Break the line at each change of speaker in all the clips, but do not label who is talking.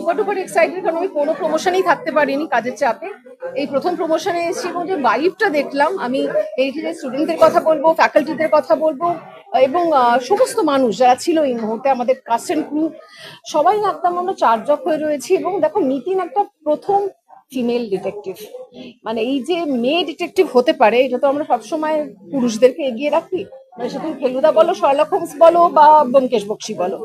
Super duper excited, কারণ আমি কোনো প্রমোশনেই থাকতে পারিনি কাজের চাপে। এই প্রথম প্রমোশনে এসেছি এবং যে ভাইবটা দেখলাম, আমি এইখানে স্টুডেন্টদের কথা বলবো, ফ্যাকাল্টিদের কথা বলবো, এবং সমস্ত মানুষ যারা ছিল এই মুহূর্তে, আমাদের কাস্ট এন্ড ক্রু, সবাই একদম আমরা চার্জক হয়ে রয়েছি। এবং দেখো, নিতিন একটা প্রথম ফিমেল ডিটেকটিভ, মানে এই যে মেয়ে ডিটেকটিভ হতে পারে, এটা তো আমরা সবসময় পুরুষদেরকে এগিয়ে রাখি, মানে সে তুমি ফেলুদা বলো, শার্লক হোমস বলো, বা ব্যোমকেশ বক্সী বলো।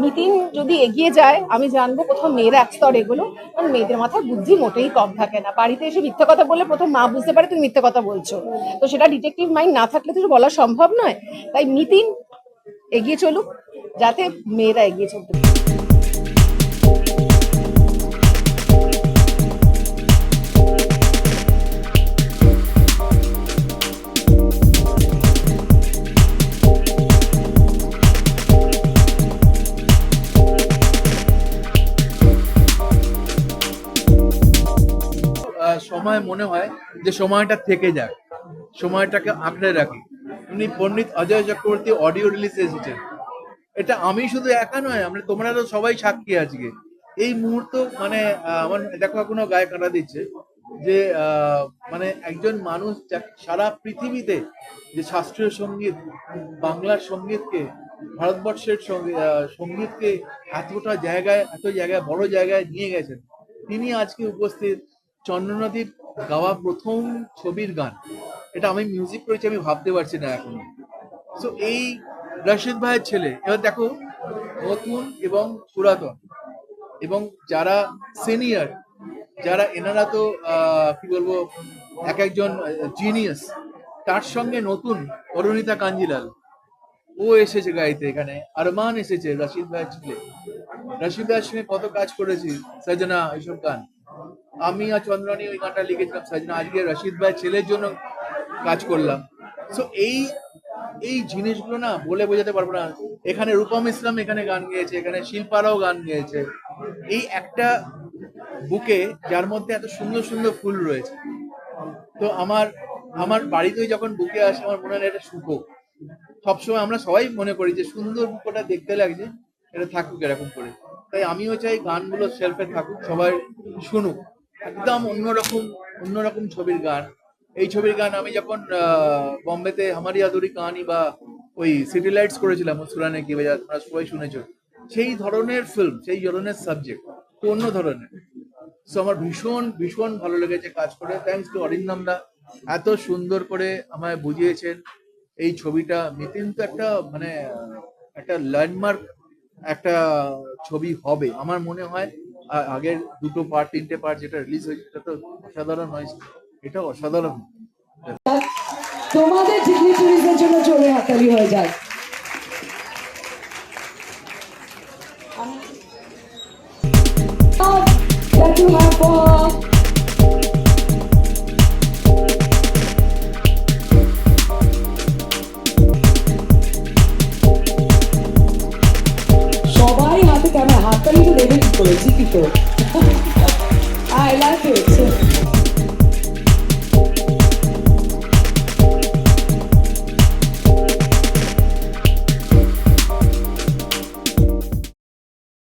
নিতিন যদি এগিয়ে যায়, আমি জানবো কোথাও মেয়েরা এক স্তর এগুলো, কারণ মেয়েদের মাথায় বুদ্ধি মোটেই কম থাকে না। বাড়িতে এসে মিথ্যে কথা বললে প্রথম মা বুঝতে পারে তুমি মিথ্যে কথা বলছো, তো সেটা ডিটেকটিভ মাইন্ড না থাকলে তো বলা সম্ভব নয়। তাই নিতিন এগিয়ে চলুক, যাতে মেয়েরা এগিয়ে চলতে পারে।
সময় মনে হয় যে সময়টা থেকে যায়, সময়টাকে আঁকড়ে রাখি। উনি পণ্ডিত অজয় চক্রবর্তী অডিও রিলিজে এসেছেন, এটা আমি শুধু একা নয়, আমরা তোমরা তো সবাই সাক্ষী আজকে এই মুহূর্ত। মানে আমার দেখো এখনো গায়ে কাটা দিচ্ছে যে মানে একজন মানুষ সারা পৃথিবীতে যে শাস্ত্রীয় সঙ্গীত, বাংলার সঙ্গীতকে, ভারতবর্ষের সঙ্গীতকে এত জায়গায় বড় জায়গায় নিয়ে গেছেন, তিনি আজকে উপস্থিত। চন্দ্রনদীর গাওয়া প্রথম ছবির গান, এটা আমি মিউজিক করেছি, আমি ভাবতে পারছি না এখন। সো এই রশিদ ভাইয়ের ছেলে, এবার দেখো নতুন এবং পুরাতন এবং যারা সিনিয়র, যারা এনারা তো কি বলবো, এক একজন জিনিয়াস, তার সঙ্গে নতুন অরুণিতা কাঞ্জিলাল, ও এসেছে গাইতে এখানে, আরমান এসেছে, রশিদ ভাইয়ের ছেলে। রশিদ ভাইয়ের সঙ্গে কত কাজ করেছি, সজনা, এইসব গান আমি আর চন্দ্রানী ওই গানটা লিখেছিলাম সজনা, আজকে রশিদ ভাইয়ের ছেলের জন্য কাজ করলাম। সো এই এই জিনিসগুলো না বলে বোঝাতে পারবো না। এখানে রূপম ইসলাম এখানে গান গেয়েছে, এখানে শিল্পারাও গান গেয়েছে। এই একটা বুকে যার মধ্যে এত সুন্দর সুন্দর ফুল রয়েছে। তো আমার আমার বাড়িতে যখন বুকে আসে, আমার মনে হয় এটা শুভ। সবসময় আমরা সবাই মনে করি যে সুন্দর বুকটা দেখতে লাগছে, এটা থাকুক এরকম করে। তাই আমিও চাই গানগুলো শেলফে থাকুক, সবাই শুনুক। একদম অন্যরকম অন্যরকম ছবির গান। এই ছবির গান আমি যখন বম্বেতে হামারি আদুরি কাহানি বা ওই সিটি লাইটস করেছিলাম, সুরানে কি বাজা, তোমরা সবাই শুনেছো, সেই ধরনের ফিল্ম, সেই ধরনের সাবজেক্ট, তো অন্য ধরনের। সো আমার ভীষণ ভীষণ ভালো লেগেছে কাজ করে। থ্যাংকস টু অরিন্দম দা, এত সুন্দর করে আমায় বুঝিয়েছেন এই ছবিটা। নিতিন তো একটা মানে একটা ল্যান্ডমার্ক একটা ছবি হবে আমার মনে হয়। আগের দুটো পার্ট, তিনটে পার্ট যেটা রিলিজ হয়েছে, এটা তো অসাধারণ হয়েছে, এটা অসাধারণ।
তোমাদের সিগনেচারিজের জন্য চলে হাতালি হয়ে যায়। That you have for সবাই হাতে ক্যামেরা, হাততালি তো দেবে কি করে, ঠিকই তো। I like it.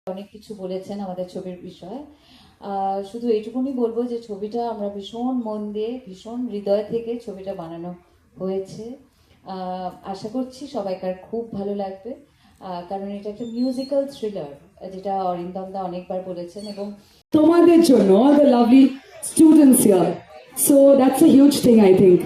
অনেক কিছু বলেছেন আমাদের ছবির বিষয়ে। শুধু এইটুকুনি বলবো যে ছবিটা আমরা ভীষণ মন দিয়ে, ভীষণ হৃদয় থেকে ছবিটা বানানো হয়েছে। আশা করছি সবাইকার খুব ভালো লাগবে, কারণ এটা একটা মিউজিক্যাল থ্রিলার, যেটা অরিন্দম দা অনেকবার বলেছেন। এবং
তোমাদের জন্য all the lovely students here, so that's a huge thing I think.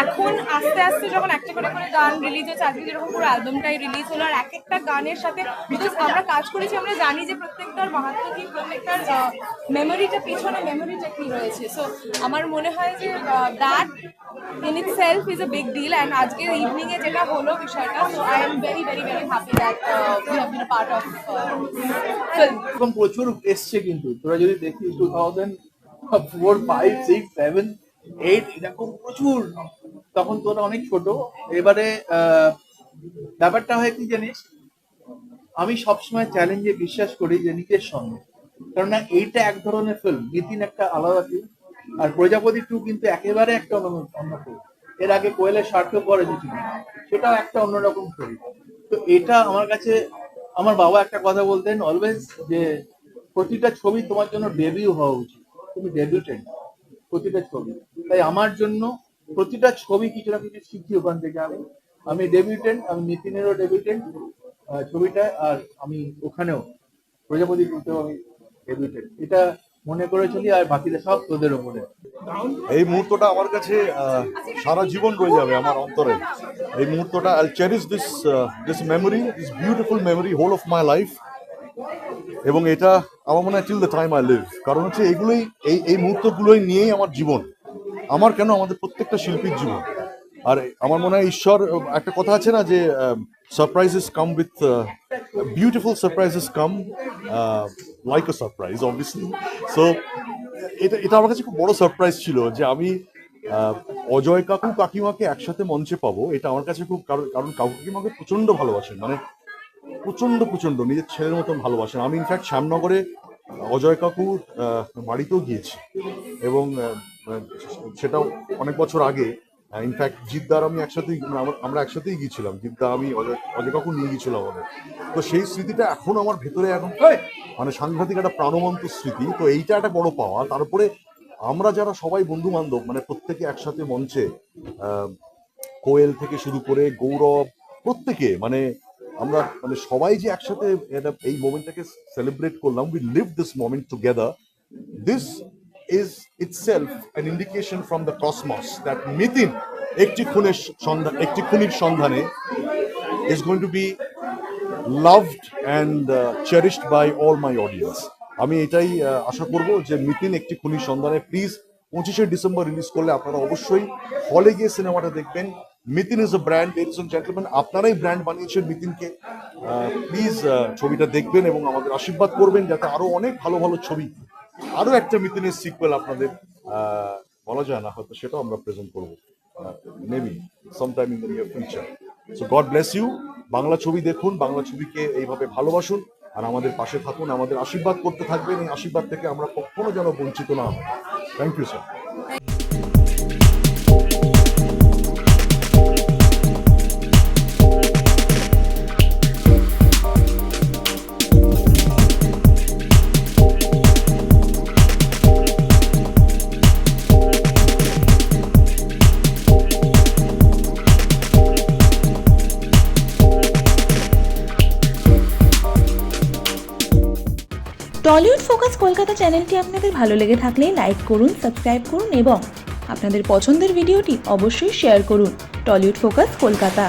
এখন আস্তে আস্তে যখন একটা করে করে গান রিলিজ হচ্ছে, আজকে যেরকম পুরো অ্যালবামটাই রিলিজ হলো, আর এক একটা গানের সাথে বিকজ আমরা কাজ করেছি, আমরা জানি যে প্রত্যেকটার মাহাত্ম কি, প্রত্যেকটার মেমোরিটা, পিছনে মেমোরিটা কি রয়েছে। সো আমার মনে হয় যে that in itself is a big deal. And আজকের ইভিনিং এ যেটা হলো বিষয়টা, so I am very very very happy that we have been a part of film.
এরকম প্রচুর এসছে, কিন্তু তোরা যদি দেখিস 2004, 5, 6, 7, 8 এরকম প্রচুর, তখন তোরা অনেক ছোট। এবারে ব্যাপারটা হয় কি জানিস, আমি সবসময় চ্যালেঞ্জে বিশ্বাস করি যে নিজের সঙ্গে, কেননা এইটা এক ধরনের ফিল্ম, নিতিন একটা আলাদা ফিল্ম, আর প্রজাপতি 2 কিন্তু একেবারে একটা অন্য ফিল্ম। এর আগে কোয়েলের স্বার্থ পরে যেটি, সেটাও একটা অন্যরকম ছবি। তো এটা আমার কাছে, আমার বাবা একটা কথা বলতেন অলওয়েজ, যে প্রতিটা ছবি তোমার জন্য ডেবিউ হওয়া উচিত, তুমি ডেবিউটেন্ট প্রতিটা ছবি। তাই আমার জন্য প্রতিটা ছবি কিছু না কিছু শিখি ওখান থেকে। আমি ডেবিউটেন্ট, আমি নিতিনেরও ডেবিউটেন্ট ছবিটা, আর আমি ওখানেও প্রজাপতি করতেও আমি ডেবিউটেন্ট, এটা মনে করে চলি। আর বাকিটা সব তোদের ওপরে।
এই মুহূর্তটা আমার কাছে সারা জীবন রয়ে যাবে আমার অন্তরে। এই মুহূর্তটা I cherish this memory, this beautiful memory whole of my life. এবং এটা আমার মনে হয় till the time I live. কারণ হচ্ছে এইগুলোই, এই মুহূর্তগুলোই নিয়েই আমার জীবন, আমার কেন আমাদের প্রত্যেকটা শিল্পীর জীবন। আর আমার মনে হয় ঈশ্বর, একটা কথা আছে না যে surprises come with beautiful surprises come like a surprise obviously. So এটা আমার কাছে খুব বড় সারপ্রাইজ ছিল যে আমি অজয় কাকু কাকিমাকে একসাথে মঞ্চে পাবো। এটা আমার কাছে খুব, কারণ কাকু কাকিমাকে প্রচন্ড ভালোবাসেন, মানে প্রচন্ড নিজের ছেলের মতন ভালোবাসেন। আমি ইনফ্যাক্ট শ্যামনগরে অজয় কাকুর বাড়িতেও গিয়েছি, এবং সেটাও অনেক বছর আগে। ইনফ্যাক্ট জিদ্দার আমি একসাথেই, আমরা একসাথেই গিয়েছিলাম, জিদ্দা আমি অজয় কাকু নিয়ে গিয়েছিলাম আমাদের। তো সেই স্মৃতিটা এখন আমার ভেতরে এখন মানে সাংঘাতিক একটা প্রাণবন্ত স্মৃতি। তো এইটা একটা বড় পাওয়া। তারপরে আমরা যারা সবাই বন্ধু বান্ধব, মানে প্রত্যেকে একসাথে মঞ্চে, কোয়েল থেকে শুরু করে গৌরব, প্রত্যেকে মানে আমরা মানে সবাই যে একসাথে এই মোমেন্টটাকে সেলিব্রেট করলাম, we live this moment together. This is itself an indication from the cosmos that Nitin একটি খুনির সন্ধানে is going to be loved and cherished by all my audience. আমি এটাই আশা করব যে নিতিন একটি খুনির সন্ধানে প্লিজ 25শে ডিসেম্বর রিলিজ করলে আপনারা অবশ্যই হলে গিয়ে সিনেমাটা দেখবেন। Nitin is a brand, ladies and gentleman, আপনারাই ব্র্যান্ড বানিয়েছেন নিতিনকে। প্লিজ ছবিটা দেখবেন এবং আমাদের আশীর্বাদ করবেন যাতে আরো অনেক ভালো ভালো ছবি, আরো একটা মিথুনের সিকুয়েল আপনাদের বলা যায় না হয়তো, সেটাও আমরা প্রেজেন্ট করবো maybe sometime in the near future. So God bless you. Bangla ছবি দেখুন, বাংলা ছবিকে এইভাবে ভালোবাসুন, আর আমাদের পাশে থাকুন, আমাদের আশীর্বাদ করতে থাকবেন। এই আশীর্বাদ থেকে আমরা কখনো যেন বঞ্চিত না হই। Thank you sir.
Tollywood focus Kolkata চ্যানেলটি আপনাদের ভালো লেগে থাকলে লাইক করুন, সাবস্ক্রাইব করুন এবং আপনাদের পছন্দের ভিডিওটি অবশ্যই শেয়ার করুন। Tollywood focus Kolkata.